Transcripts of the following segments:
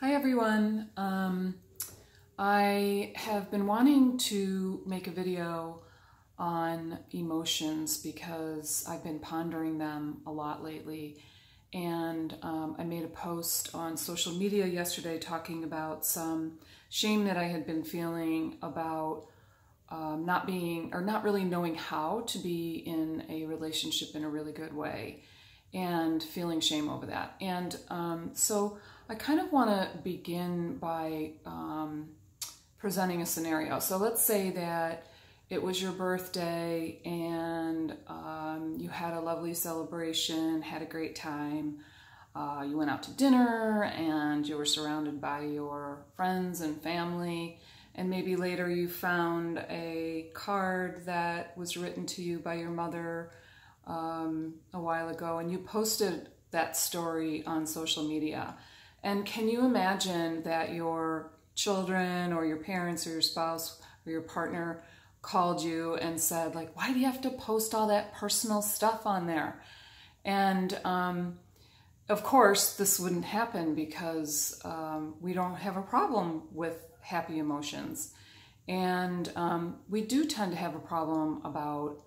Hi everyone. I have been wanting to make a video on emotions because I've been pondering them a lot lately. And I made a post on social media yesterday talking about some shame that I had been feeling about not really knowing how to be in a relationship in a really good way, and feeling shame over that. And so I kind of want to begin by presenting a scenario. So let's say that it was your birthday and you had a lovely celebration, had a great time. You went out to dinner and you were surrounded by your friends and family. And maybe later you found a card that was written to you by your mother a while ago, and you posted that story on social media. And can you imagine that your children or your parents or your spouse or your partner called you and said, like, why do you have to post all that personal stuff on there? And of course, this wouldn't happen because we don't have a problem with happy emotions. And we do tend to have a problem about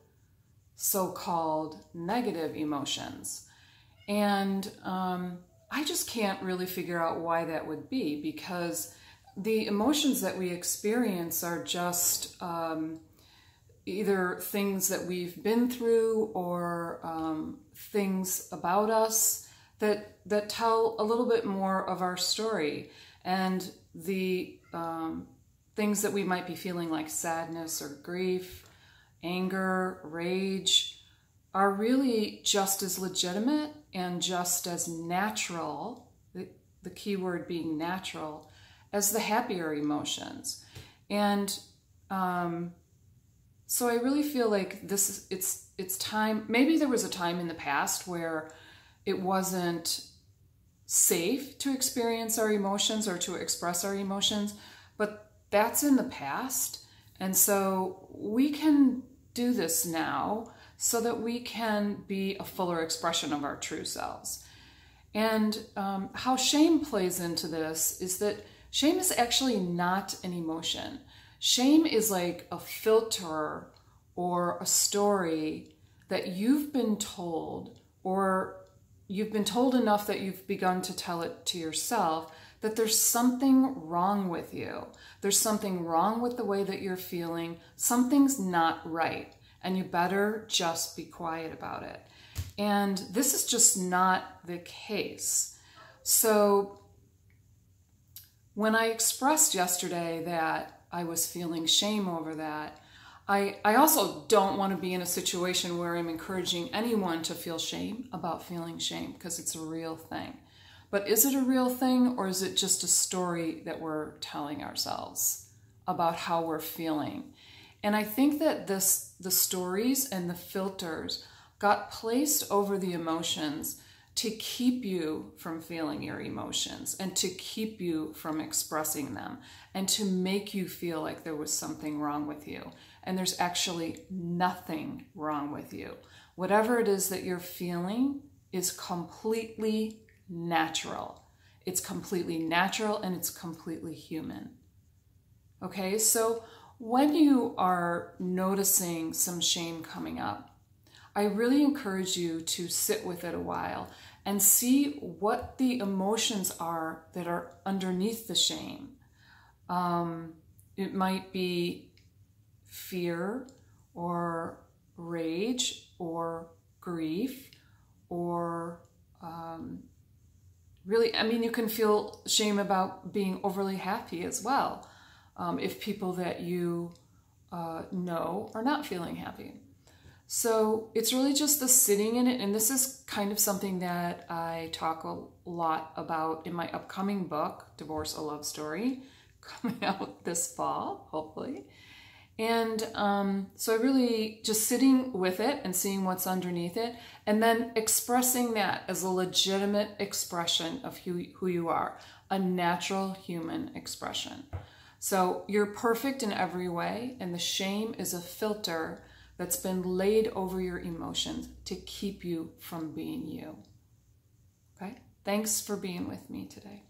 so-called negative emotions. And I just can't really figure out why that would be, because the emotions that we experience are just either things that we've been through or things about us that tell a little bit more of our story. And the things that we might be feeling, like sadness or grief, anger, rage, are really just as legitimate and just as natural, the key word being natural, as the happier emotions. And so I really feel like it's time. Maybe there was a time in the past where it wasn't safe to experience our emotions or to express our emotions, but that's in the past. And so we can do this now so that we can be a fuller expression of our true selves. And how shame plays into this is that shame is actually not an emotion. Shame is like a filter or a story that you've been told, or you've been told enough that you've begun to tell it to yourself, that there's something wrong with you. There's something wrong with the way that you're feeling. Something's not right, and you better just be quiet about it. And this is just not the case. So when I expressed yesterday that I was feeling shame over that, I also don't want to be in a situation where I'm encouraging anyone to feel shame about feeling shame, because it's a real thing. But is it a real thing, or is it just a story that we're telling ourselves about how we're feeling? And I think that the stories and the filters got placed over the emotions to keep you from feeling your emotions and to keep you from expressing them and to make you feel like there was something wrong with you. And there's actually nothing wrong with you. Whatever it is that you're feeling is completely natural. It's completely natural and it's completely human. Okay, so when you are noticing some shame coming up, I really encourage you to sit with it a while and see what the emotions are that are underneath the shame. It might be fear or rage or grief or really, I mean, you can feel shame about being overly happy as well, if people that you know are not feeling happy. So it's really just the sitting in it, and this is kind of something that I talk a lot about in my upcoming book, Divorce: A Love Story, coming out this fall, hopefully. And so I really just sitting with it and seeing what's underneath it, and then expressing that as a legitimate expression of who you are, a natural human expression. So you're perfect in every way, and the shame is a filter that's been laid over your emotions to keep you from being you. Okay? Thanks for being with me today.